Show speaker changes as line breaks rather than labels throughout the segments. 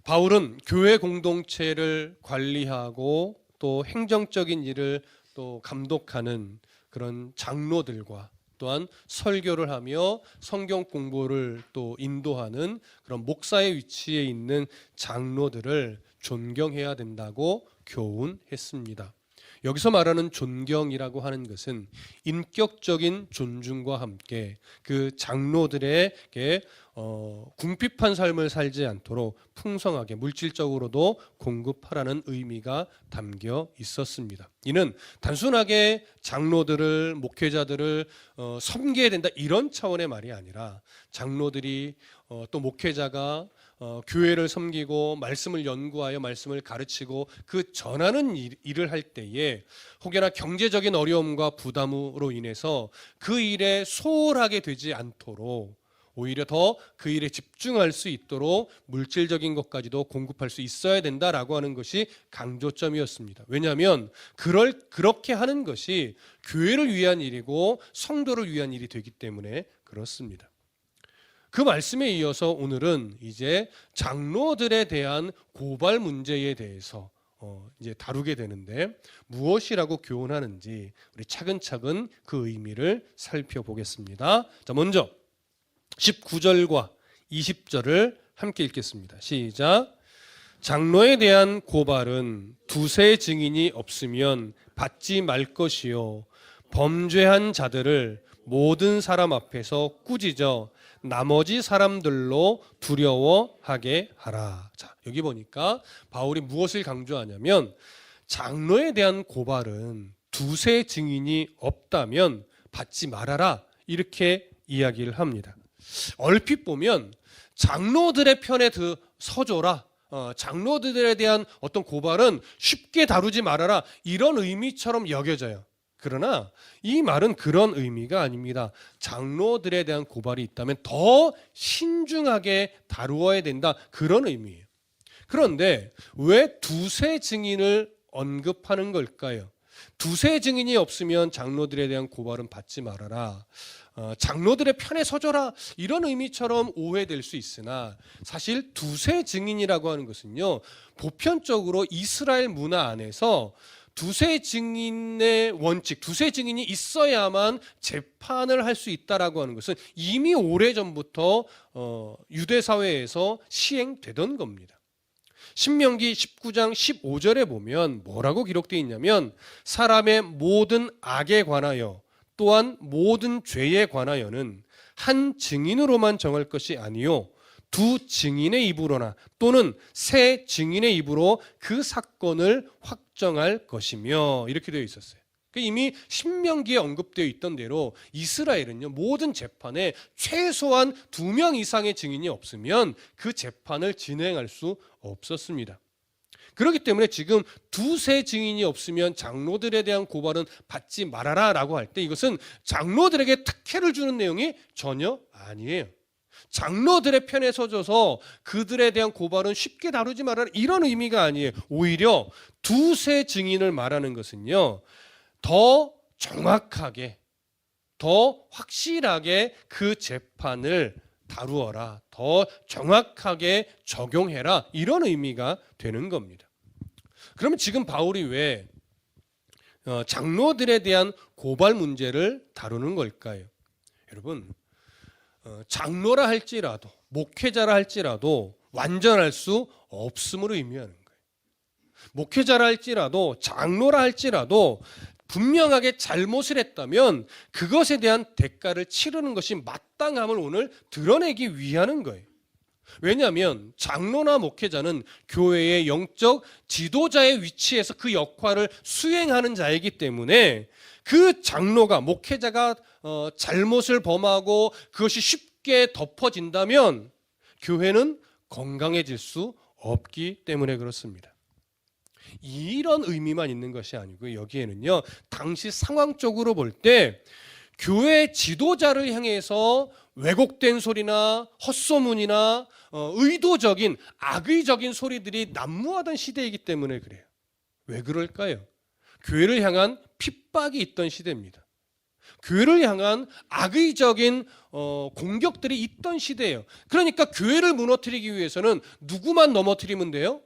바울은 교회 공동체를 관리하고 또 행정적인 일을 또 감독하는 그런 장로들과 또한 설교를 하며 성경 공부를 또 인도하는 그런 목사의 위치에 있는 장로들을 존경해야 된다고 교훈했습니다. 여기서 말하는 존경이라고 하는 것은 인격적인 존중과 함께 그 장로들에게 궁핍한 삶을 살지 않도록 풍성하게 물질적으로도 공급하라는 의미가 담겨 있었습니다. 이는 단순하게 장로들을 목회자들을 섬겨야 된다 이런 차원의 말이 아니라 장로들이 또 목회자가 교회를 섬기고 말씀을 연구하여 말씀을 가르치고 그 전하는 일을 할 때에 혹여나 경제적인 어려움과 부담으로 인해서 그 일에 소홀하게 되지 않도록 오히려 더 그 일에 집중할 수 있도록 물질적인 것까지도 공급할 수 있어야 된다라고 하는 것이 강조점이었습니다. 왜냐하면 그렇게 하는 것이 교회를 위한 일이고 성도를 위한 일이 되기 때문에 그렇습니다. 그 말씀에 이어서 오늘은 이제 장로들에 대한 고발 문제에 대해서 이제 다루게 되는데 무엇이라고 교훈하는지 우리 차근차근 그 의미를 살펴보겠습니다. 자, 먼저 19절과 20절을 함께 읽겠습니다. 시작. 장로에 대한 고발은 두세 증인이 없으면 받지 말 것이요 범죄한 자들을 모든 사람 앞에서 꾸짖어 나머지 사람들로 두려워하게 하라. 자, 여기 보니까 바울이 무엇을 강조하냐면 장로에 대한 고발은 두세 증인이 없다면 받지 말아라 이렇게 이야기를 합니다. 얼핏 보면 장로들의 편에 서줘라, 장로들에 대한 어떤 고발은 쉽게 다루지 말아라 이런 의미처럼 여겨져요. 그러나 이 말은 그런 의미가 아닙니다. 장로들에 대한 고발이 있다면 더 신중하게 다루어야 된다 그런 의미예요. 그런데 왜 두세 증인을 언급하는 걸까요? 두세 증인이 없으면 장로들에 대한 고발은 받지 말아라, 장로들의 편에 서줘라 이런 의미처럼 오해될 수 있으나 사실 두세 증인이라고 하는 것은요 보편적으로 이스라엘 문화 안에서 두세 증인의 원칙, 두세 증인이 있어야만 재판을 할 수 있다라고 하는 것은 이미 오래전부터 유대 사회에서 시행되던 겁니다. 신명기 19장 15절에 보면 뭐라고 기록되어 있냐면 사람의 모든 악에 관하여 또한 모든 죄에 관하여는 한 증인으로만 정할 것이 아니요 두 증인의 입으로나 또는 세 증인의 입으로 그 사건을 확정할 것이며 이렇게 되어 있었어요. 이미 신명기에 언급되어 있던 대로 이스라엘은요 모든 재판에 최소한 2명 이상의 증인이 없으면 그 재판을 진행할 수 없었습니다. 그렇기 때문에 지금 두세 증인이 없으면 장로들에 대한 고발은 받지 말아라 라고 할 때 이것은 장로들에게 특혜를 주는 내용이 전혀 아니에요. 장로들의 편에 서줘서 그들에 대한 고발은 쉽게 다루지 말아라 이런 의미가 아니에요. 오히려 두세 증인을 말하는 것은요 더 정확하게 더 확실하게 그 재판을 다루어라, 더 정확하게 적용해라 이런 의미가 되는 겁니다. 그러면 지금 바울이 왜 장로들에 대한 고발 문제를 다루는 걸까요? 여러분 장로라 할지라도 목회자라 할지라도 완전할 수 없음을 의미하는 거예요. 목회자라 할지라도 장로라 할지라도 분명하게 잘못을 했다면 그것에 대한 대가를 치르는 것이 마땅함을 오늘 드러내기 위하는 거예요. 왜냐하면 장로나 목회자는 교회의 영적 지도자의 위치에서 그 역할을 수행하는 자이기 때문에 그 장로가 목회자가 잘못을 범하고 그것이 쉽게 덮어진다면 교회는 건강해질 수 없기 때문에 그렇습니다. 이런 의미만 있는 것이 아니고 여기에는요 당시 상황적으로 볼 때 교회 지도자를 향해서 왜곡된 소리나 헛소문이나 의도적인 악의적인 소리들이 난무하던 시대이기 때문에 그래요. 왜 그럴까요? 교회를 향한 핍박이 있던 시대입니다. 교회를 향한 악의적인 공격들이 있던 시대예요. 그러니까 교회를 무너뜨리기 위해서는 누구만 넘어뜨리면 돼요?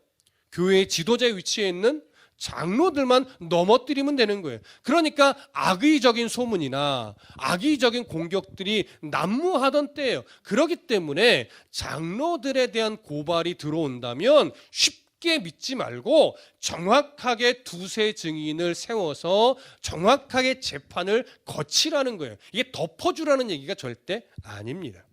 교회의 지도자의 위치에 있는 장로들만 넘어뜨리면 되는 거예요. 그러니까 악의적인 소문이나 악의적인 공격들이 난무하던 때예요. 그렇기 때문에 장로들에 대한 고발이 들어온다면 쉽게 믿지 말고 정확하게 두세 증인을 세워서 정확하게 재판을 거치라는 거예요. 이게 덮어주라는 얘기가 절대 아닙니다.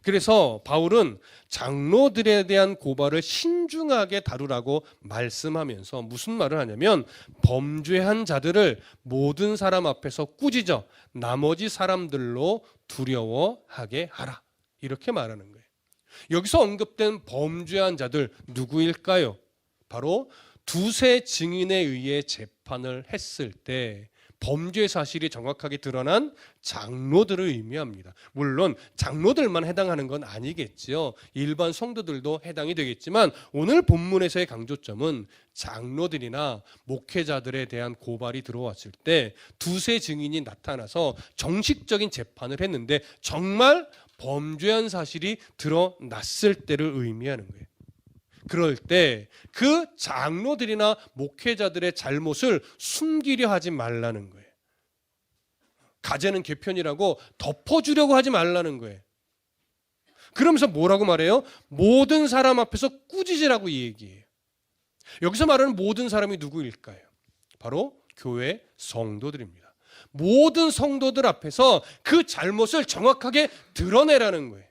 그래서 바울은 장로들에 대한 고발을 신중하게 다루라고 말씀하면서 무슨 말을 하냐면 범죄한 자들을 모든 사람 앞에서 꾸짖어 나머지 사람들로 두려워하게 하라. 이렇게 말하는 거예요. 여기서 언급된 범죄한 자들 누구일까요? 바로 두세 증인에 의해 재판을 했을 때 범죄 사실이 정확하게 드러난 장로들을 의미합니다. 물론 장로들만 해당하는 건 아니겠지요. 일반 성도들도 해당이 되겠지만 오늘 본문에서의 강조점은 장로들이나 목회자들에 대한 고발이 들어왔을 때 두세 증인이 나타나서 정식적인 재판을 했는데 정말 범죄한 사실이 드러났을 때를 의미하는 거예요. 그럴 때 그 장로들이나 목회자들의 잘못을 숨기려 하지 말라는 거예요. 가재는 개편이라고 덮어주려고 하지 말라는 거예요. 그러면서 뭐라고 말해요? 모든 사람 앞에서 꾸짖으라고 얘기해요. 여기서 말하는 모든 사람이 누구일까요? 바로 교회 성도들입니다. 모든 성도들 앞에서 그 잘못을 정확하게 드러내라는 거예요.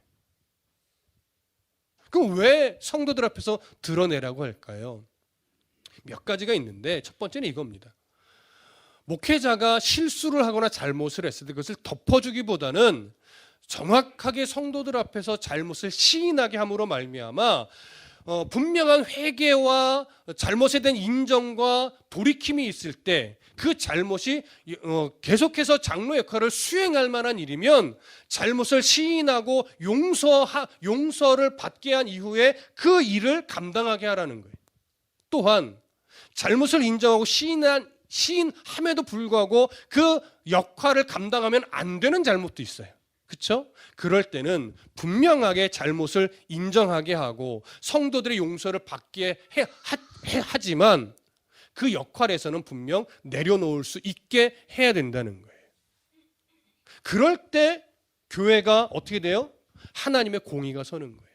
그럼 왜 성도들 앞에서 드러내라고 할까요? 몇 가지가 있는데 첫 번째는 이겁니다. 목회자가 실수를 하거나 잘못을 했을 때 그것을 덮어주기보다는 정확하게 성도들 앞에서 잘못을 시인하게 함으로 말미암아 분명한 회개와 잘못에 대한 인정과 돌이킴이 있을 때 그 잘못이 계속해서 장로 역할을 수행할 만한 일이면 잘못을 시인하고 용서를 받게 한 이후에 그 일을 감당하게 하라는 거예요. 또한 잘못을 인정하고 시인함에도 불구하고 그 역할을 감당하면 안 되는 잘못도 있어요. 그렇죠? 그럴 때는 분명하게 잘못을 인정하게 하고 성도들의 용서를 받게 하지만 그 역할에서는 분명 내려놓을 수 있게 해야 된다는 거예요. 그럴 때 교회가 어떻게 돼요? 하나님의 공의가 서는 거예요.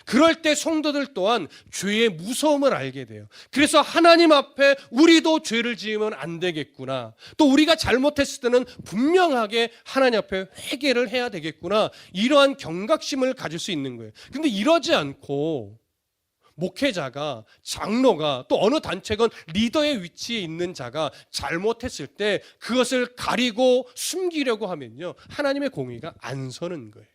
그럴 때 성도들 또한 죄의 무서움을 알게 돼요. 그래서 하나님 앞에 우리도 죄를 지으면 안 되겠구나. 또 우리가 잘못했을 때는 분명하게 하나님 앞에 회개를 해야 되겠구나. 이러한 경각심을 가질 수 있는 거예요. 근데 이러지 않고 목회자가, 장로가, 또 어느 단체건 리더의 위치에 있는 자가 잘못했을 때 그것을 가리고 숨기려고 하면요, 하나님의 공의가 안 서는 거예요.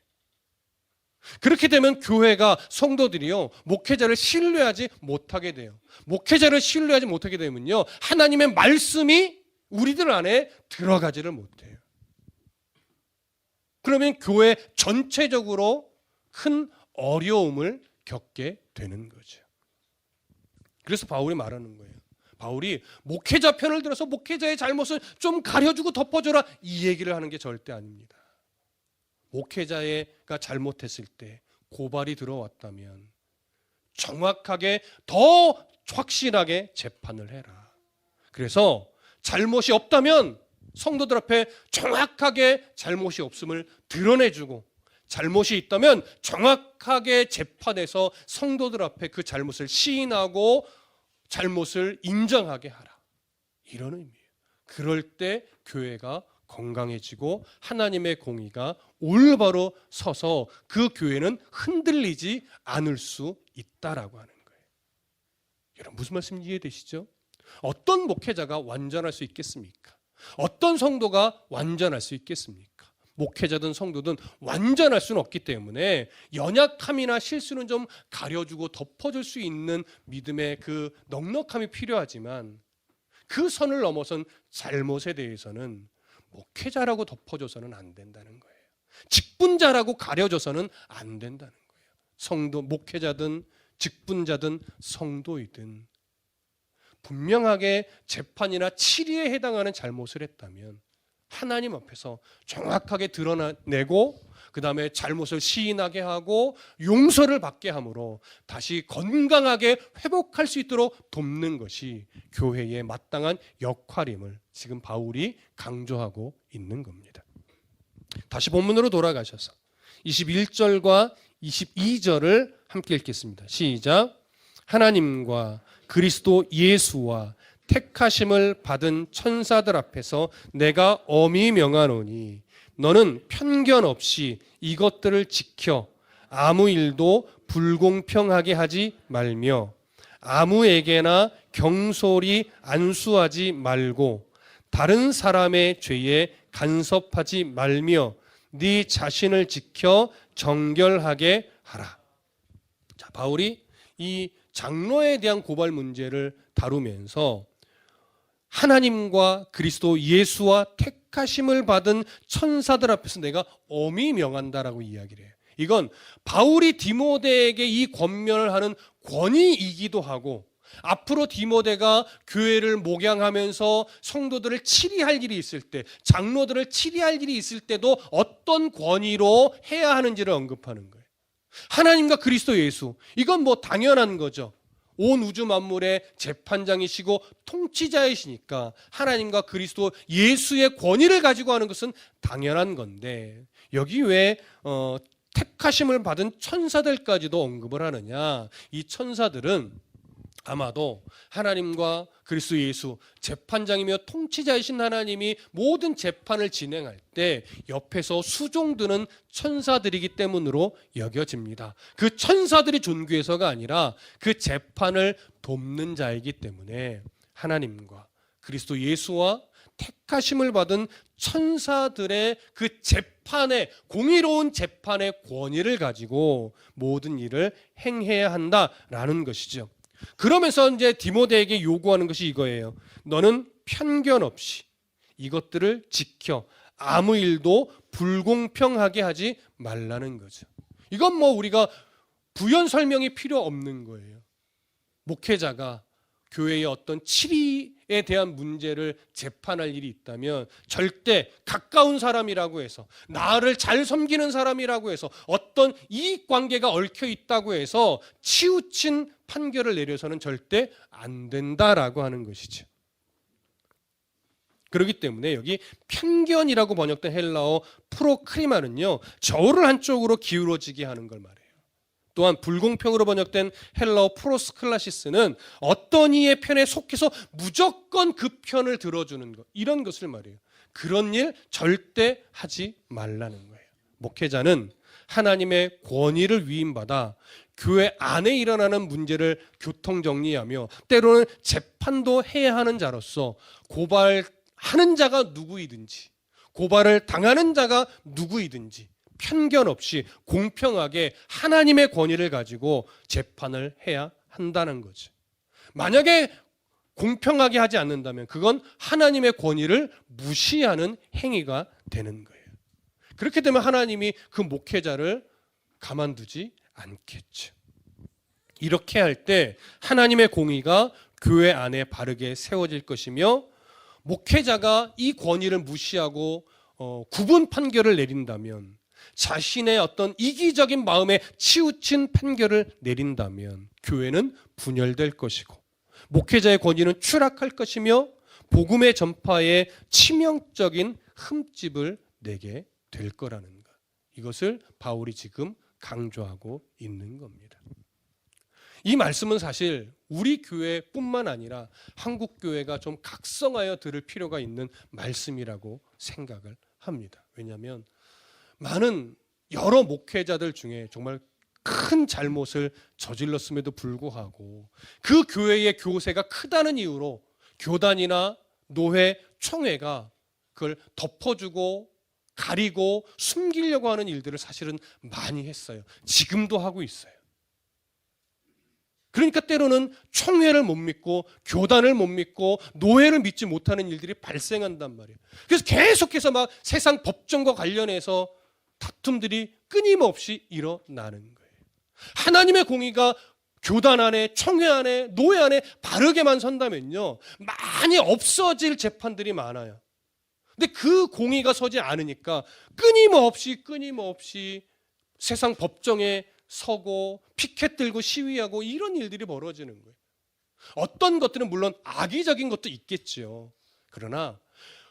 그렇게 되면 교회가, 성도들이요, 목회자를 신뢰하지 못하게 돼요. 목회자를 신뢰하지 못하게 되면요, 하나님의 말씀이 우리들 안에 들어가지를 못해요. 그러면 교회 전체적으로 큰 어려움을 겪게 되는 거죠. 그래서 바울이 말하는 거예요. 바울이 목회자 편을 들어서 목회자의 잘못을 좀 가려주고 덮어줘라, 이 얘기를 하는 게 절대 아닙니다. 목회자가 잘못했을 때 고발이 들어왔다면 정확하게 더 확실하게 재판을 해라. 그래서 잘못이 없다면 성도들 앞에 정확하게 잘못이 없음을 드러내주고, 잘못이 있다면 정확하게 재판해서 성도들 앞에 그 잘못을 시인하고 잘못을 인정하게 하라. 이런 의미예요. 그럴 때 교회가 건강해지고 하나님의 공의가 올바로 서서 그 교회는 흔들리지 않을 수 있다라고 하는 거예요. 여러분, 무슨 말씀인지 이해되시죠? 어떤 목회자가 완전할 수 있겠습니까? 어떤 성도가 완전할 수 있겠습니까? 목회자든 성도든 완전할 수는 없기 때문에 연약함이나 실수는 좀 가려주고 덮어줄 수 있는 믿음의 그 넉넉함이 필요하지만 그 선을 넘어선 잘못에 대해서는 목회자라고 덮어줘서는 안 된다는 거예요. 직분자라고 가려줘서는 안 된다는 거예요. 성도, 목회자든 직분자든 성도이든 분명하게 재판이나 치리에 해당하는 잘못을 했다면 하나님 앞에서 정확하게 드러내고 그 다음에 잘못을 시인하게 하고 용서를 받게 함으로 다시 건강하게 회복할 수 있도록 돕는 것이 교회의 마땅한 역할임을 지금 바울이 강조하고 있는 겁니다. 다시 본문으로 돌아가셔서 21절과 22절을 함께 읽겠습니다. 시작. 하나님과 그리스도 예수와 택하심을 받은 천사들 앞에서 내가 엄히 명하노니 너는 편견 없이 이것들을 지켜 아무 일도 불공평하게 하지 말며 아무에게나 경솔히 안수하지 말고 다른 사람의 죄에 간섭하지 말며 네 자신을 지켜 정결하게 하라. 자, 바울이 이 장로에 대한 고발 문제를 다루면서 하나님과 그리스도 예수와 택하심을 받은 천사들 앞에서 내가 엄히 명한다라고 이야기를 해요. 이건 바울이 디모데에게 이 권면을 하는 권위이기도 하고 앞으로 디모데가 교회를 목양하면서 성도들을 치리할 일이 있을 때, 장로들을 치리할 일이 있을 때도 어떤 권위로 해야 하는지를 언급하는 거예요. 하나님과 그리스도 예수, 이건 뭐 당연한 거죠. 온 우주 만물의 재판장이시고 통치자이시니까 하나님과 그리스도 예수의 권위를 가지고 하는 것은 당연한 건데 여기 왜 택하심을 받은 천사들까지도 언급을 하느냐. 이 천사들은 아마도 하나님과 그리스도 예수 재판장이며 통치자이신 하나님이 모든 재판을 진행할 때 옆에서 수종드는 천사들이기 때문으로 여겨집니다. 그 천사들이 존귀해서가 아니라 그 재판을 돕는 자이기 때문에 하나님과 그리스도 예수와 택하심을 받은 천사들의 그 재판의 공의로운 재판의 권위를 가지고 모든 일을 행해야 한다라는 것이죠. 그러면서 이제 디모데에게 요구하는 것이 이거예요. 너는 편견 없이 이것들을 지켜 아무 일도 불공평하게 하지 말라는 거죠. 이건 뭐 우리가 부연 설명이 필요 없는 거예요. 목회자가 교회의 어떤 치리에 대한 문제를 재판할 일이 있다면 절대 가까운 사람이라고 해서 나를 잘 섬기는 사람이라고 해서 어떤 이익관계가 얽혀 있다고 해서 치우친 판결을 내려서는 절대 안 된다라고 하는 것이죠. 그렇기 때문에 여기 편견이라고 번역된 헬라어 프로크리마는요, 저울을 한쪽으로 기울어지게 하는 걸 말해요. 또한 불공평으로 번역된 헬라어 프로스클라시스는 어떤 이의 편에 속해서 무조건 그 편을 들어주는 것, 이런 것을 말해요. 그런 일 절대 하지 말라는 거예요. 목회자는 하나님의 권위를 위임받아 교회 안에 일어나는 문제를 교통정리하며 때로는 재판도 해야 하는 자로서 고발하는 자가 누구이든지 고발을 당하는 자가 누구이든지 편견 없이 공평하게 하나님의 권위를 가지고 재판을 해야 한다는 거죠. 만약에 공평하게 하지 않는다면 그건 하나님의 권위를 무시하는 행위가 되는 거예요. 그렇게 되면 하나님이 그 목회자를 가만두지 않겠죠. 이렇게 할 때 하나님의 공의가 교회 안에 바르게 세워질 것이며 목회자가 이 권위를 무시하고 구분 판결을 내린다면 자신의 어떤 이기적인 마음에 치우친 판결을 내린다면 교회는 분열될 것이고 목회자의 권위는 추락할 것이며 복음의 전파에 치명적인 흠집을 내게 될 거라는 것. 이것을 바울이 지금 강조하고 있는 겁니다. 이 말씀은 사실 우리 교회뿐만 아니라 한국 교회가 좀 각성하여 들을 필요가 있는 말씀이라고 생각을 합니다. 왜냐하면 많은 여러 목회자들 중에 정말 큰 잘못을 저질렀음에도 불구하고 그 교회의 교세가 크다는 이유로 교단이나 노회, 총회가 그걸 덮어주고 가리고 숨기려고 하는 일들을 사실은 많이 했어요. 지금도 하고 있어요. 그러니까 때로는 총회를 못 믿고 교단을 못 믿고 노회를 믿지 못하는 일들이 발생한단 말이에요. 그래서 계속해서 막 세상 법정과 관련해서 다툼들이 끊임없이 일어나는 거예요. 하나님의 공의가 교단 안에, 총회 안에, 노회 안에 바르게만 선다면요, 많이 없어질 재판들이 많아요. 근데 그 공의가 서지 않으니까 끊임없이 세상 법정에 서고 피켓 들고 시위하고 이런 일들이 벌어지는 거예요. 어떤 것들은 물론 악의적인 것도 있겠죠. 그러나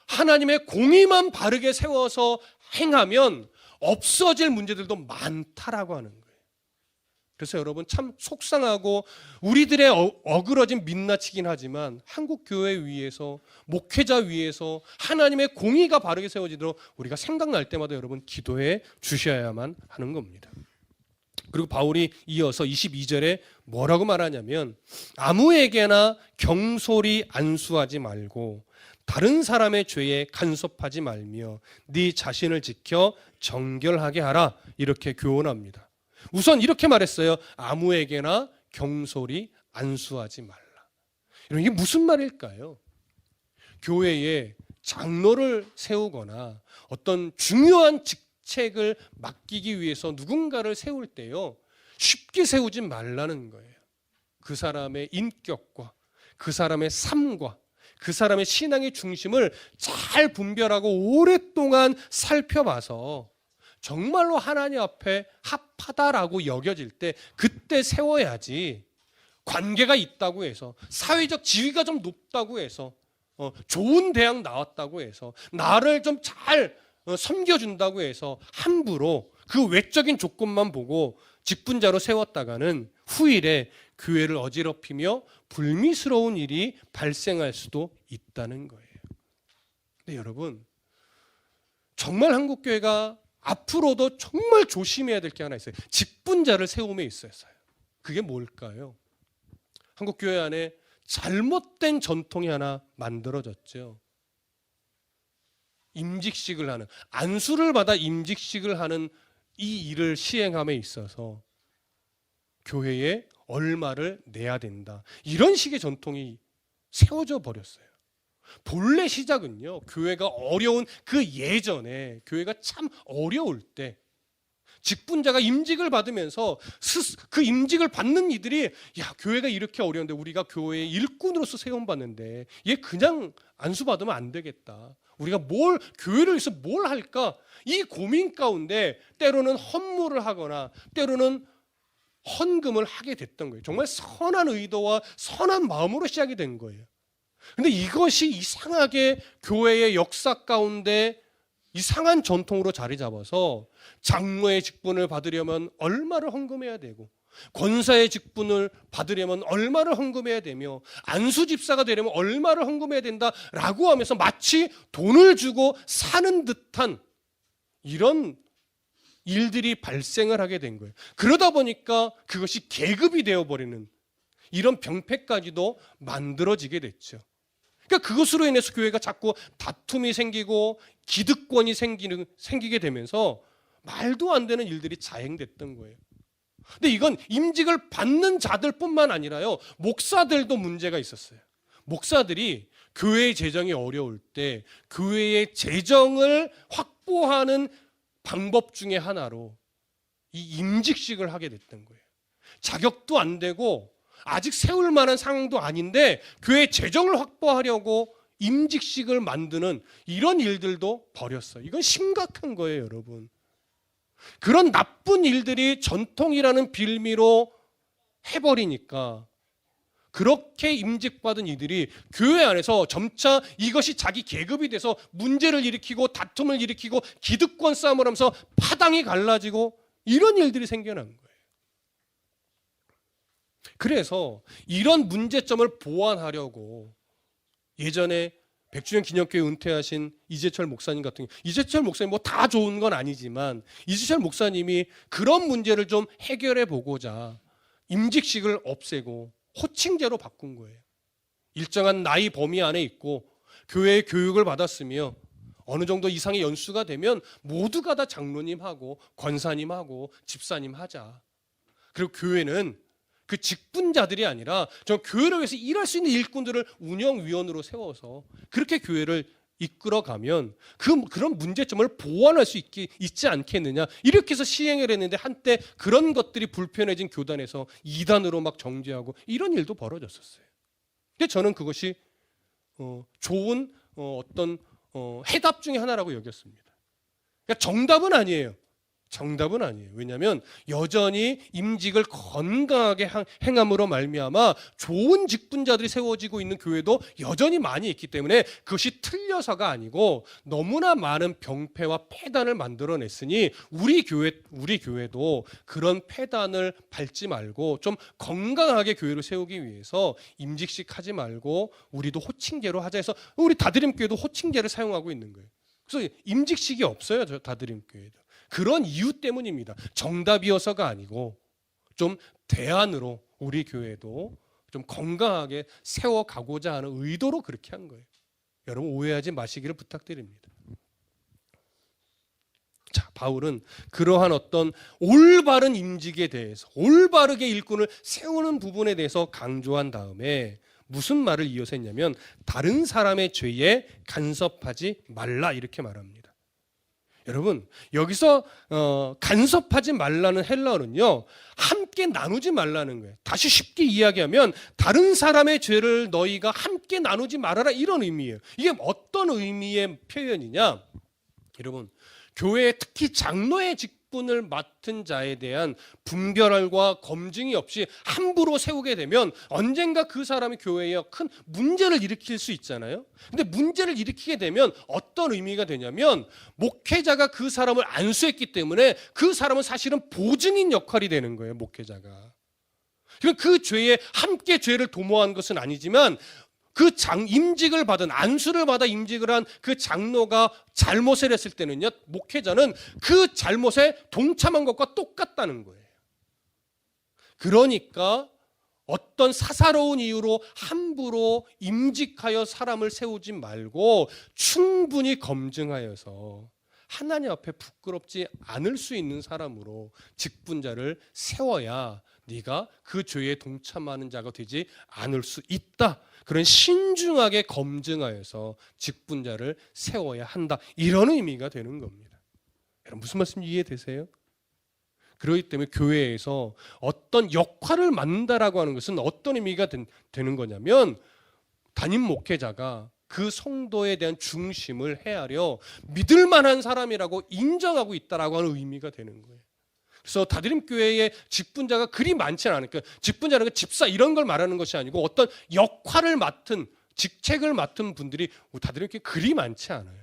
하나님의 공의만 바르게 세워서 행하면 없어질 문제들도 많다라고 하는 거예요. 그래서 여러분 참 속상하고 우리들의 어그러진 민낯이긴 하지만 한국 교회 위에서 목회자 위에서 하나님의 공의가 바르게 세워지도록 우리가 생각날 때마다 여러분 기도해 주셔야만 하는 겁니다. 그리고 바울이 이어서 22절에 뭐라고 말하냐면 아무에게나 경솔히 안수하지 말고 다른 사람의 죄에 간섭하지 말며 네 자신을 지켜 정결하게 하라 이렇게 교훈합니다. 우선 이렇게 말했어요. 아무에게나 경솔히 안수하지 말라. 이게 무슨 말일까요? 교회에 장로를 세우거나 어떤 중요한 직책을 맡기기 위해서 누군가를 세울 때요, 쉽게 세우지 말라는 거예요. 그 사람의 인격과 그 사람의 삶과 그 사람의 신앙의 중심을 잘 분별하고 오랫동안 살펴봐서 정말로 하나님 앞에 합하다라고 여겨질 때 그때 세워야지, 관계가 있다고 해서 사회적 지위가 좀 높다고 해서 좋은 대학 나왔다고 해서 나를 좀 잘 섬겨준다고 해서 함부로 그 외적인 조건만 보고 직분자로 세웠다가는 후일에 교회를 어지럽히며 불미스러운 일이 발생할 수도 있다는 거예요. 근데 여러분 정말 한국교회가 앞으로도 정말 조심해야 될 게 하나 있어요. 직분자를 세움에 있어서요. 그게 뭘까요? 한국교회 안에 잘못된 전통이 하나 만들어졌죠. 임직식을 하는, 안수를 받아 임직식을 하는 이 일을 시행함에 있어서 교회에 얼마를 내야 된다. 이런 식의 전통이 세워져 버렸어요. 본래 시작은요, 교회가 어려운 그 예전에, 교회가 참 어려울 때 직분자가 임직을 받으면서 그 임직을 받는 이들이, 야, 교회가 이렇게 어려운데 우리가 교회의 일꾼으로서 세움받는데 얘 그냥 안수받으면 안 되겠다. 우리가 교회를 위해서 뭘 할까? 이 고민 가운데 때로는 헌물을 하거나 때로는 헌금을 하게 됐던 거예요. 정말 선한 의도와 선한 마음으로 시작이 된 거예요. 근데 이것이 이상하게 교회의 역사 가운데 이상한 전통으로 자리 잡아서 장로의 직분을 받으려면 얼마를 헌금해야 되고, 권사의 직분을 받으려면 얼마를 헌금해야 되며, 안수집사가 되려면 얼마를 헌금해야 된다라고 하면서 마치 돈을 주고 사는 듯한 이런 일들이 발생을 하게 된 거예요. 그러다 보니까 그것이 계급이 되어버리는 이런 병폐까지도 만들어지게 됐죠. 그러니까 그것으로 인해서 교회가 자꾸 다툼이 생기고 기득권이 생기게 되면서 말도 안 되는 일들이 자행됐던 거예요. 근데 이건 임직을 받는 자들뿐만 아니라요, 목사들도 문제가 있었어요. 목사들이 교회의 재정이 어려울 때 교회의 재정을 확보하는 방법 중에 하나로 이 임직식을 하게 됐던 거예요. 자격도 안 되고 아직 세울 만한 상황도 아닌데 교회 재정을 확보하려고 임직식을 만드는 이런 일들도 벌였어요. 이건 심각한 거예요, 여러분. 그런 나쁜 일들이 전통이라는 빌미로 해버리니까 그렇게 임직받은 이들이 교회 안에서 점차 이것이 자기 계급이 돼서 문제를 일으키고 다툼을 일으키고 기득권 싸움을 하면서 파당이 갈라지고 이런 일들이 생겨난 거예요. 그래서 이런 문제점을 보완하려고 예전에 백주년 기념교회 은퇴하신 이재철 목사님 같은 경우, 이재철 목사님 뭐 다 좋은 건 아니지만 이재철 목사님이 그런 문제를 좀 해결해 보고자 임직식을 없애고 호칭제로 바꾼 거예요. 일정한 나이 범위 안에 있고 교회의 교육을 받았으며 어느 정도 이상의 연수가 되면 모두가 다 장로님하고 권사님하고 집사님 하자. 그리고 교회는 그 직분자들이 아니라 저 교회를 위해서 일할 수 있는 일꾼들을 운영위원으로 세워서 그렇게 교회를 이끌어가면 그런 문제점을 보완할 수 있지 않겠느냐, 이렇게 해서 시행을 했는데 한때 그런 것들이 불편해진 교단에서 이단으로 막 정죄하고 이런 일도 벌어졌었어요. 근데 저는 그것이 좋은 어떤 해답 중에 하나라고 여겼습니다. 그러니까 정답은 아니에요. 정답은 아니에요. 왜냐하면 여전히 임직을 건강하게 행함으로 말미암아 좋은 직분자들이 세워지고 있는 교회도 여전히 많이 있기 때문에 그것이 틀려서가 아니고 너무나 많은 병폐와 폐단을 만들어냈으니 우리 교회도 그런 폐단을 밟지 말고 좀 건강하게 교회를 세우기 위해서 임직식 하지 말고 우리도 호칭제로 하자 해서 우리 다드림교회도 호칭제를 사용하고 있는 거예요. 그래서 임직식이 없어요. 저 다드림교회도. 그런 이유 때문입니다. 정답이어서가 아니고 좀 대안으로 우리 교회도 좀 건강하게 세워가고자 하는 의도로 그렇게 한 거예요. 여러분 오해하지 마시기를 부탁드립니다. 자, 바울은 그러한 어떤 올바른 임직에 대해서 올바르게 일꾼을 세우는 부분에 대해서 강조한 다음에 무슨 말을 이어서 했냐면 다른 사람의 죄에 간섭하지 말라 이렇게 말합니다. 여러분 여기서 간섭하지 말라는 헬라어는요 함께 나누지 말라는 거예요. 다시 쉽게 이야기하면 다른 사람의 죄를 너희가 함께 나누지 말아라 이런 의미예요. 이게 어떤 의미의 표현이냐? 여러분 교회에 특히 장로의 직분을 맡은 자에 대한 분별과 검증이 없이 함부로 세우게 되면 언젠가 그 사람이 교회에 큰 문제를 일으킬 수 있잖아요. 근데 문제를 일으키게 되면 어떤 의미가 되냐면 목회자가 그 사람을 안수했기 때문에 그 사람은 사실은 보증인 역할이 되는 거예요. 목회자가. 그러니까 그 죄에 함께 죄를 도모한 것은 아니지만 그 임직을 받은 안수를 받아 임직을 한 그 장로가 잘못을 했을 때는요 목회자는 그 잘못에 동참한 것과 똑같다는 거예요. 그러니까 어떤 사사로운 이유로 함부로 임직하여 사람을 세우지 말고 충분히 검증하여서 하나님 앞에 부끄럽지 않을 수 있는 사람으로 직분자를 세워야 네가 그 죄에 동참하는 자가 되지 않을 수 있다. 그런 신중하게 검증하여서 직분자를 세워야 한다. 이런 의미가 되는 겁니다. 여러분 무슨 말씀인지 이해되세요? 그렇기 때문에 교회에서 어떤 역할을 맡는다라고 하는 것은 어떤 의미가 되는 거냐면 담임 목회자가 그 성도에 대한 중심을 헤아려 믿을 만한 사람이라고 인정하고 있다라고 하는 의미가 되는 거예요. 그래서 다드림교회의 직분자가 그리 많지는 않으니까 직분자는 집사 이런 걸 말하는 것이 아니고 어떤 역할을 맡은 직책을 맡은 분들이 다드림교회에 그리 많지 않아요.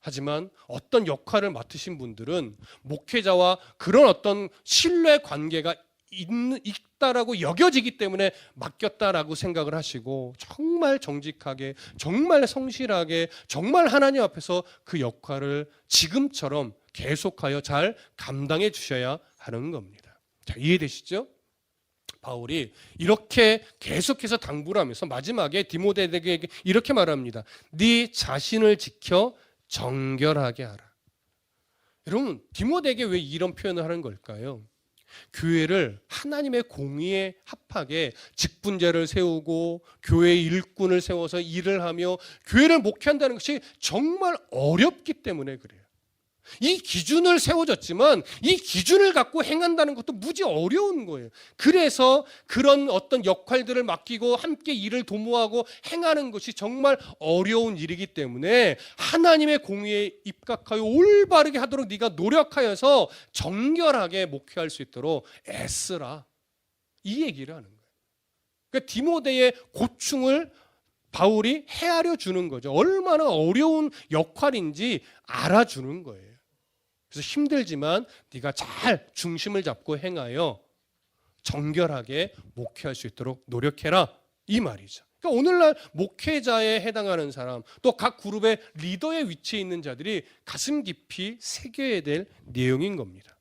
하지만 어떤 역할을 맡으신 분들은 목회자와 그런 어떤 신뢰 관계가 있다라고 여겨지기 때문에 맡겼다라고 생각을 하시고 정말 정직하게 정말 성실하게 정말 하나님 앞에서 그 역할을 지금처럼 계속하여 잘 감당해 주셔야 하는 겁니다. 자, 이해되시죠? 바울이 이렇게 계속해서 당부를 하면서 마지막에 디모데에게 이렇게 말합니다. 네 자신을 지켜 정결하게 하라. 여러분 디모데에게 왜 이런 표현을 하는 걸까요? 교회를 하나님의 공의에 합하게 직분자를 세우고 교회의 일꾼을 세워서 일을 하며 교회를 목회한다는 것이 정말 어렵기 때문에 그래요. 이 기준을 세워졌지만 이 기준을 갖고 행한다는 것도 무지 어려운 거예요. 그래서 그런 어떤 역할들을 맡기고 함께 일을 도모하고 행하는 것이 정말 어려운 일이기 때문에 하나님의 공의에 입각하여 올바르게 하도록 네가 노력하여서 정결하게 목회할 수 있도록 애쓰라. 이 얘기를 하는 거예요. 그러니까 디모데의 고충을 바울이 헤아려 주는 거죠. 얼마나 어려운 역할인지 알아주는 거예요. 그래서 힘들지만 네가 잘 중심을 잡고 행하여 정결하게 목회할 수 있도록 노력해라 이 말이죠. 그러니까 오늘날 목회자에 해당하는 사람 또 각 그룹의 리더의 위치에 있는 자들이 가슴 깊이 새겨야 될 내용인 겁니다.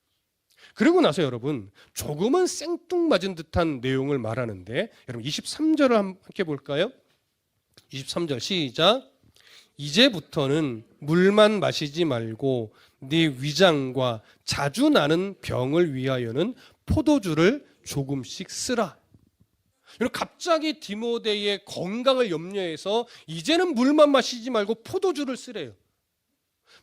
그리고 나서 여러분 조금은 생뚱맞은 듯한 내용을 말하는데 여러분 23절을 함께 볼까요? 23절 시작. 이제부터는 물만 마시지 말고 네 위장과 자주 나는 병을 위하여는 포도주를 조금씩 쓰라. 갑자기 디모데의 건강을 염려해서 이제는 물만 마시지 말고 포도주를 쓰래요.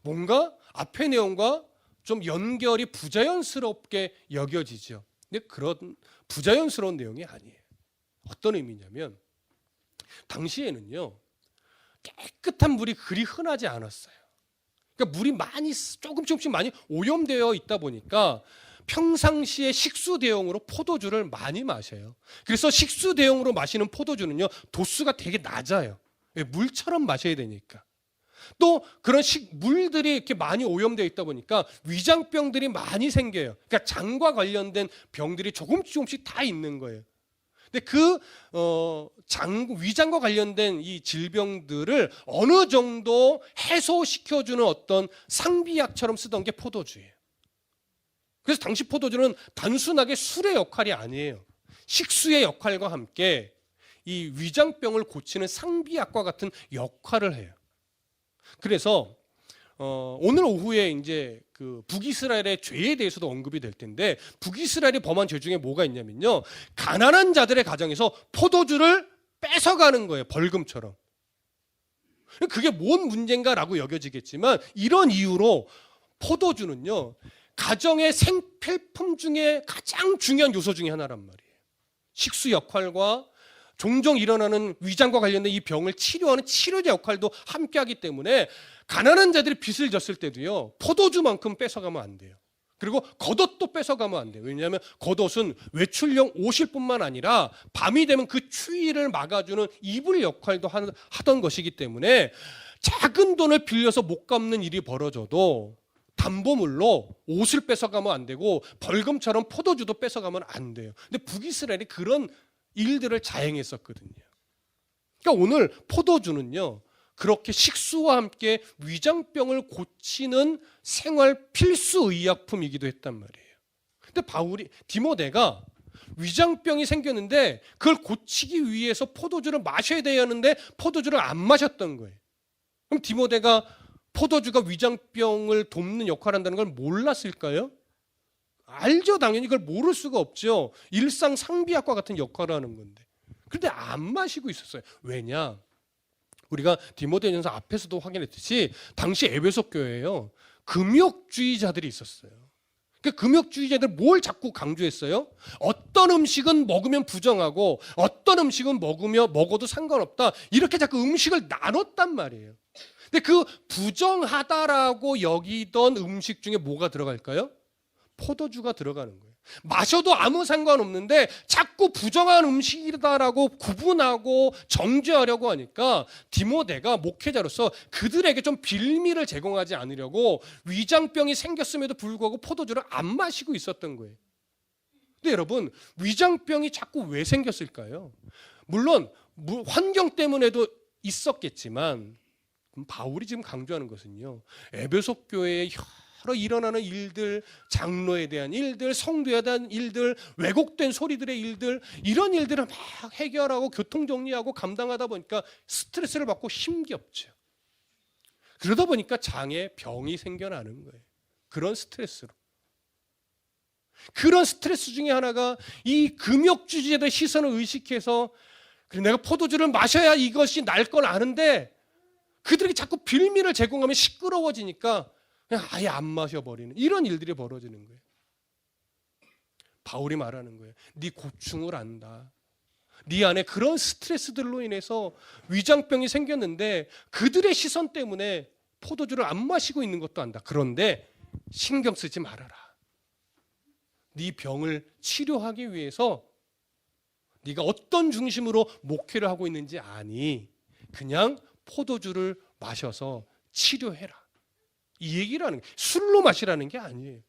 뭔가 앞의 내용과 좀 연결이 부자연스럽게 여겨지죠. 근데 그런 부자연스러운 내용이 아니에요. 어떤 의미냐면 당시에는요 깨끗한 물이 그리 흔하지 않았어요. 그러니까 물이 많이 조금씩 많이 오염되어 있다 보니까 평상시에 식수 대용으로 포도주를 많이 마셔요. 그래서 식수 대용으로 마시는 포도주는요, 도수가 되게 낮아요. 물처럼 마셔야 되니까. 또 그런 물들이 이렇게 많이 오염되어 있다 보니까 위장병들이 많이 생겨요. 그러니까 장과 관련된 병들이 조금씩 다 있는 거예요. 근데 그 위장과 관련된 이 질병들을 어느 정도 해소시켜주는 어떤 상비약처럼 쓰던 게 포도주예요. 그래서 당시 포도주는 단순하게 술의 역할이 아니에요. 식수의 역할과 함께 이 위장병을 고치는 상비약과 같은 역할을 해요. 그래서 오늘 오후에 이제 그 북이스라엘의 죄에 대해서도 언급이 될 텐데, 북이스라엘이 범한 죄 중에 뭐가 있냐면요, 가난한 자들의 가정에서 포도주를 뺏어가는 거예요. 벌금처럼. 그게 뭔 문제인가라고 여겨지겠지만, 이런 이유로 포도주는요, 가정의 생필품 중에 가장 중요한 요소 중에 하나란 말이에요. 식수 역할과 종종 일어나는 위장과 관련된 이 병을 치료하는 치료제 역할도 함께하기 때문에 가난한 자들이 빚을 졌을 때도요, 포도주만큼 뺏어가면 안 돼요. 그리고 겉옷도 뺏어가면 안 돼요. 왜냐하면 겉옷은 외출용 옷일 뿐만 아니라 밤이 되면 그 추위를 막아주는 이불 역할도 하던 것이기 때문에 작은 돈을 빌려서 못 갚는 일이 벌어져도 담보물로 옷을 뺏어가면 안 되고 벌금처럼 포도주도 뺏어가면 안 돼요. 근데 북이스라엘이 그런 일들을 자행했었거든요. 그러니까 오늘 포도주는요, 그렇게 식수와 함께 위장병을 고치는 생활 필수 의약품이기도 했단 말이에요. 근데 디모데가 위장병이 생겼는데 그걸 고치기 위해서 포도주를 마셔야 되었는데 포도주를 안 마셨던 거예요. 그럼 디모데가 포도주가 위장병을 돕는 역할을 한다는 걸 몰랐을까요? 알죠. 당연히 그걸 모를 수가 없죠. 일상 상비약과 같은 역할을 하는 건데. 그런데 안 마시고 있었어요. 왜냐? 우리가 디모데전서 앞에서도 확인했듯이 당시 에베소 교회에요, 금욕주의자들이 있었어요. 그러니까 금욕주의자들 뭘 자꾸 강조했어요? 어떤 음식은 먹으면 부정하고 어떤 음식은 먹어도 상관없다. 이렇게 자꾸 음식을 나눴단 말이에요. 근데 그 부정하다라고 여기던 음식 중에 뭐가 들어갈까요? 포도주가 들어가는 거예요. 마셔도 아무 상관없는데 자꾸 부정한 음식이다라고 구분하고 정죄하려고 하니까 디모데가 목회자로서 그들에게 좀 빌미를 제공하지 않으려고 위장병이 생겼음에도 불구하고 포도주를 안 마시고 있었던 거예요. 근데 여러분, 위장병이 자꾸 왜 생겼을까요? 물론 환경 때문에도 있었겠지만 바울이 지금 강조하는 것은요, 에베소 교회의 여러 일어나는 일들, 장로에 대한 일들, 성도에 대한 일들, 왜곡된 소리들의 일들, 이런 일들을 막 해결하고 교통정리하고 감당하다 보니까 스트레스를 받고 힘겹죠. 그러다 보니까 장에 병이 생겨나는 거예요. 그런 스트레스로. 그런 스트레스 중에 하나가 이 금욕주의자들의 시선을 의식해서, 그래 내가 포도주를 마셔야 이것이 날 걸 아는데 그들에게 자꾸 빌미를 제공하면 시끄러워지니까 그냥 아예 안 마셔버리는 이런 일들이 벌어지는 거예요. 바울이 말하는 거예요. 네 고충을 안다. 네 안에 그런 스트레스들로 인해서 위장병이 생겼는데 그들의 시선 때문에 포도주를 안 마시고 있는 것도 안다. 그런데 신경 쓰지 말아라. 네 병을 치료하기 위해서 네가 어떤 중심으로 목회를 하고 있는지 아니. 그냥 포도주를 마셔서 치료해라. 이 얘기라는 거예요. 술로 마시라는 게 아니에요.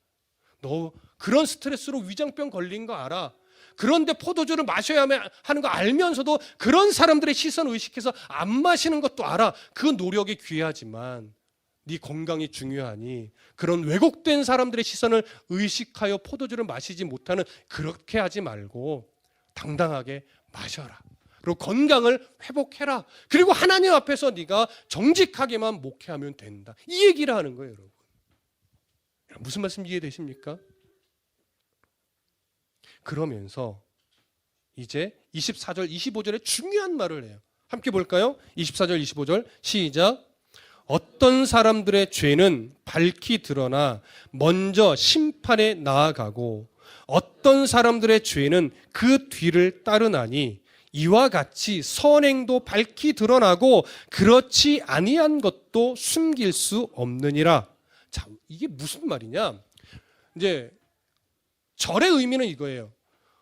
너 그런 스트레스로 위장병 걸린 거 알아. 그런데 포도주를 마셔야 하는 거 알면서도 그런 사람들의 시선을 의식해서 안 마시는 것도 알아. 그 노력이 귀하지만 네 건강이 중요하니 그런 왜곡된 사람들의 시선을 의식하여 포도주를 마시지 못하는, 그렇게 하지 말고 당당하게 마셔라. 그리고 건강을 회복해라. 그리고 하나님 앞에서 네가 정직하게만 목회하면 된다. 이 얘기를 하는 거예요, 여러분. 무슨 말씀 이해되십니까? 그러면서 이제 24절, 25절에 중요한 말을 해요. 함께 볼까요? 24절, 25절 시작. 어떤 사람들의 죄는 밝히 드러나 먼저 심판에 나아가고 어떤 사람들의 죄는 그 뒤를 따르나니 이와 같이 선행도 밝히 드러나고 그렇지 아니한 것도 숨길 수 없느니라. 자, 이게 무슨 말이냐? 이제 절의 의미는 이거예요.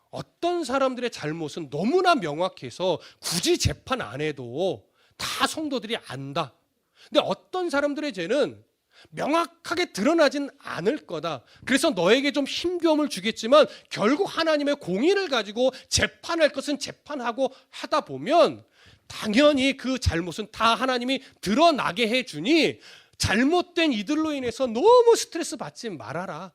어떤 사람들의 잘못은 너무나 명확해서 굳이 재판 안 해도 다 성도들이 안다. 근데 어떤 사람들의 죄는 명확하게 드러나진 않을 거다. 그래서 너에게 좀 힘겨움을 주겠지만 결국 하나님의 공의를 가지고 재판할 것은 재판하고 하다 보면 당연히 그 잘못은 다 하나님이 드러나게 해주니 잘못된 이들로 인해서 너무 스트레스 받지 말아라.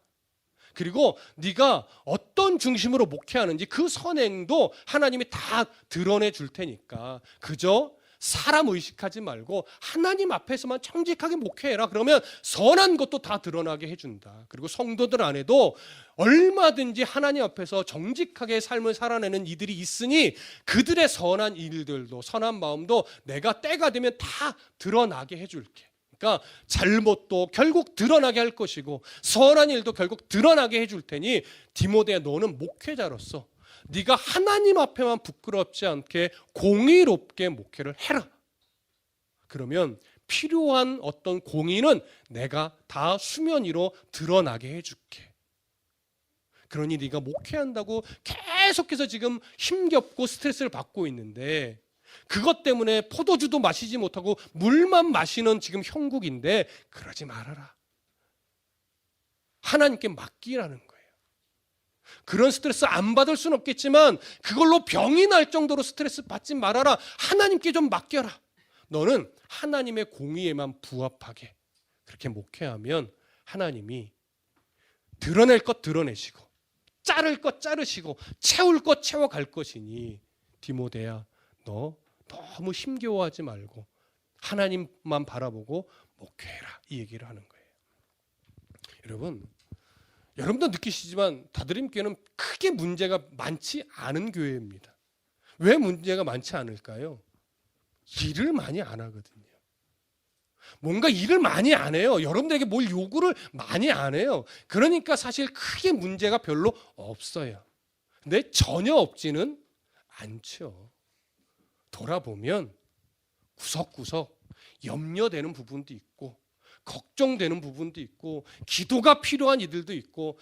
그리고 네가 어떤 중심으로 목회하는지 그 선행도 하나님이 다 드러내 줄 테니까 그저 사람 의식하지 말고 하나님 앞에서만 정직하게 목회해라. 그러면 선한 것도 다 드러나게 해준다. 그리고 성도들 안에도 얼마든지 하나님 앞에서 정직하게 삶을 살아내는 이들이 있으니 그들의 선한 일들도 선한 마음도 내가 때가 되면 다 드러나게 해줄게. 그러니까 잘못도 결국 드러나게 할 것이고 선한 일도 결국 드러나게 해줄 테니 디모데야, 너는 목회자로서 네가 하나님 앞에만 부끄럽지 않게 공의롭게 목회를 해라. 그러면 필요한 어떤 공의는 내가 다 수면 위로 드러나게 해줄게. 그러니 네가 목회한다고 계속해서 지금 힘겹고 스트레스를 받고 있는데 그것 때문에 포도주도 마시지 못하고 물만 마시는 지금 형국인데 그러지 말아라. 하나님께 맡기라는 거예요. 그런 스트레스 안 받을 수는 없겠지만 그걸로 병이 날 정도로 스트레스 받지 말아라. 하나님께 좀 맡겨라. 너는 하나님의 공의에만 부합하게 그렇게 목회하면 하나님이 드러낼 것 드러내시고 자를 것 자르시고 채울 것 채워갈 것이니 디모데야, 너 너무 힘겨워하지 말고 하나님만 바라보고 목회해라. 이 얘기를 하는 거예요. 여러분도 느끼시지만 다드림교회는 크게 문제가 많지 않은 교회입니다. 왜 문제가 많지 않을까요? 일을 많이 안 하거든요. 뭔가 일을 많이 안 해요. 여러분들에게 뭘 요구를 많이 안 해요. 그러니까 사실 크게 문제가 별로 없어요. 근데 전혀 없지는 않죠. 돌아보면 구석구석 염려되는 부분도 있고 걱정되는 부분도 있고 기도가 필요한 이들도 있고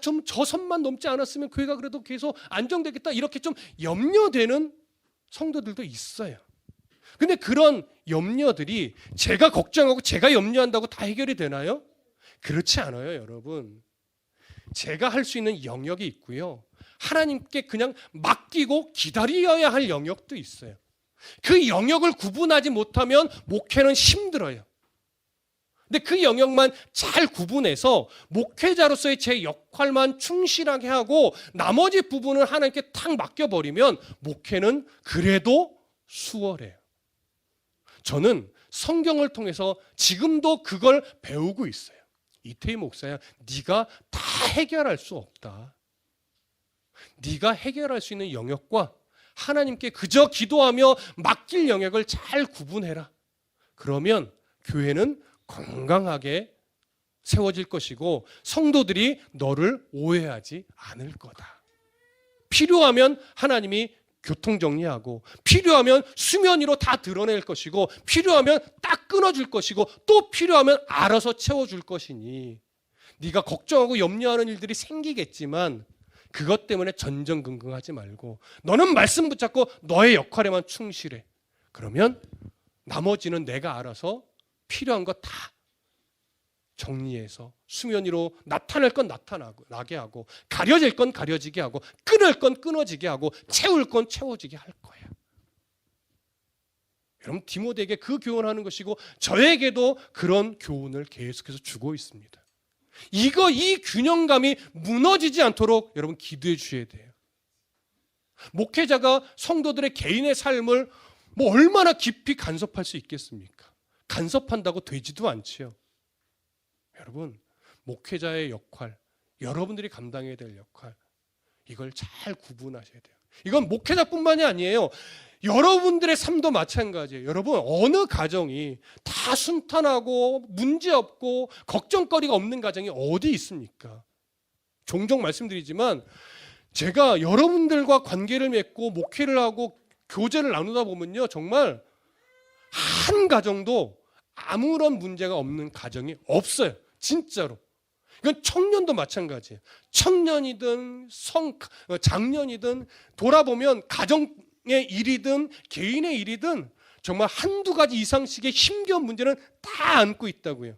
좀 저 선만 넘지 않았으면 교회가 그래도 계속 안정되겠다 이렇게 좀 염려되는 성도들도 있어요. 근데 그런 염려들이 제가 걱정하고 제가 염려한다고 다 해결이 되나요? 그렇지 않아요, 여러분. 제가 할 수 있는 영역이 있고요. 하나님께 그냥 맡기고 기다려야 할 영역도 있어요. 그 영역을 구분하지 못하면 목회는 힘들어요. 근데 그 영역만 잘 구분해서 목회자로서의 제 역할만 충실하게 하고 나머지 부분을 하나님께 탁 맡겨버리면 목회는 그래도 수월해요. 저는 성경을 통해서 지금도 그걸 배우고 있어요. 이태희 목사야, 네가 다 해결할 수 없다. 네가 해결할 수 있는 영역과 하나님께 그저 기도하며 맡길 영역을 잘 구분해라. 그러면 교회는 건강하게 세워질 것이고 성도들이 너를 오해하지 않을 거다. 필요하면 하나님이 교통정리하고 필요하면 수면 위로 다 드러낼 것이고 필요하면 딱 끊어줄 것이고 또 필요하면 알아서 채워줄 것이니 네가 걱정하고 염려하는 일들이 생기겠지만 그것 때문에 전전긍긍하지 말고 너는 말씀 붙잡고 너의 역할에만 충실해. 그러면 나머지는 내가 알아서 필요한 거 다 정리해서 수면 위로 나타날 건 나타나게 하고 가려질 건 가려지게 하고 끊을 건 끊어지게 하고 채울 건 채워지게 할 거야. 여러분, 디모데에게 그 교훈하는 것이고 저에게도 그런 교훈을 계속해서 주고 있습니다. 이 균형감이 무너지지 않도록 여러분 기도해 주셔야 돼요. 목회자가 성도들의 개인의 삶을 얼마나 깊이 간섭할 수 있겠습니까? 간섭한다고 되지도 않지요. 여러분, 목회자의 역할, 여러분들이 감당해야 될 역할, 이걸 잘 구분하셔야 돼요. 이건 목회자뿐만이 아니에요. 여러분들의 삶도 마찬가지예요. 여러분, 어느 가정이 다 순탄하고 문제없고 걱정거리가 없는 가정이 어디 있습니까? 종종 말씀드리지만 제가 여러분들과 관계를 맺고 목회를 하고 교제를 나누다 보면요, 정말 한 가정도 아무런 문제가 없는 가정이 없어요. 진짜로. 이건 청년도 마찬가지예요. 청년이든 장년이든 돌아보면 가정의 일이든 개인의 일이든 정말 한두 가지 이상씩의 힘겨운 문제는 다 안고 있다고요.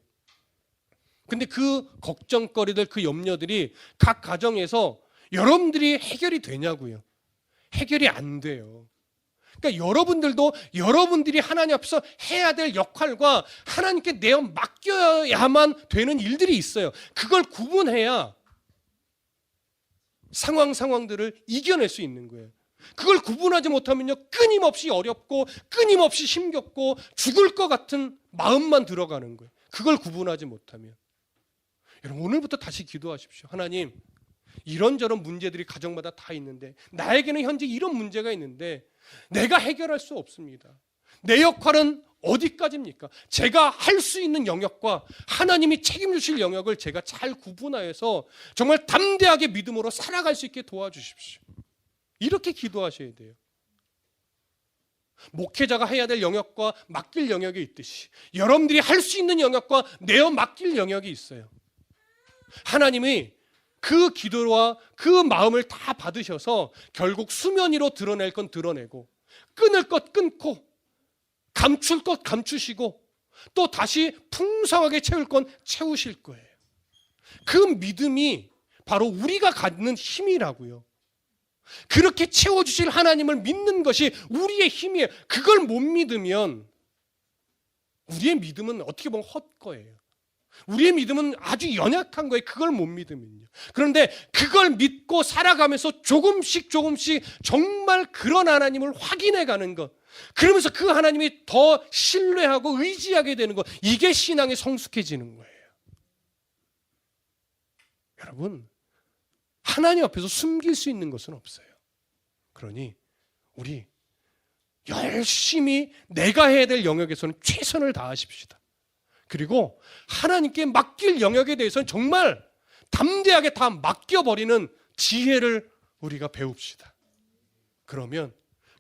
근데 그 걱정거리들, 그 염려들이 각 가정에서 여러분들이 해결이 되냐고요. 해결이 안 돼요. 그러니까 여러분들도 여러분들이 하나님 앞에서 해야 될 역할과 하나님께 내어 맡겨야만 되는 일들이 있어요. 그걸 구분해야 상황들을 이겨낼 수 있는 거예요. 그걸 구분하지 못하면요, 끊임없이 어렵고 끊임없이 힘겹고 죽을 것 같은 마음만 들어가는 거예요. 그걸 구분하지 못하면. 여러분, 오늘부터 다시 기도하십시오. 하나님, 이런저런 문제들이 가정마다 다 있는데, 나에게는 현재 이런 문제가 있는데 내가 해결할 수 없습니다. 내 역할은 어디까지입니까? 제가 할 수 있는 영역과 하나님이 책임주실 영역을 제가 잘 구분하여서 정말 담대하게 믿음으로 살아갈 수 있게 도와주십시오. 이렇게 기도하셔야 돼요. 목회자가 해야 될 영역과 맡길 영역이 있듯이 여러분들이 할 수 있는 영역과 내어 맡길 영역이 있어요. 하나님이 그 기도와 그 마음을 다 받으셔서 결국 수면 위로 드러낼 건 드러내고, 끊을 것 끊고, 감출 것 감추시고, 또 다시 풍성하게 채울 건 채우실 거예요. 그 믿음이 바로 우리가 갖는 힘이라고요. 그렇게 채워주실 하나님을 믿는 것이 우리의 힘이에요. 그걸 못 믿으면 우리의 믿음은 어떻게 보면 헛거예요. 우리의 믿음은 아주 연약한 거예요. 그걸 못 믿으면요. 그런데 그걸 믿고 살아가면서 조금씩 정말 그런 하나님을 확인해 가는 것, 그러면서 그 하나님이 더 신뢰하고 의지하게 되는 것, 이게 신앙이 성숙해지는 거예요. 여러분, 하나님 앞에서 숨길 수 있는 것은 없어요. 그러니 우리 열심히 내가 해야 될 영역에서는 최선을 다하십시다. 그리고 하나님께 맡길 영역에 대해서는 정말 담대하게 다 맡겨버리는 지혜를 우리가 배웁시다. 그러면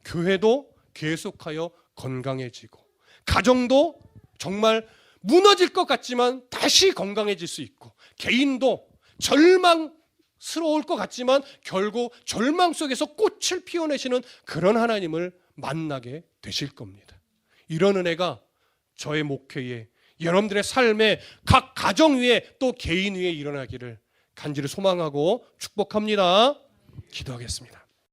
교회도 계속하여 건강해지고, 가정도 정말 무너질 것 같지만 다시 건강해질 수 있고, 개인도 절망스러울 것 같지만 결국 절망 속에서 꽃을 피워내시는 그런 하나님을 만나게 되실 겁니다. 이런 은혜가 저의 목회에, 여러분들의 삶에, 각 가정 위에 또 개인 위에 일어나기를 간절히 소망하고 축복합니다. 기도하겠습니다.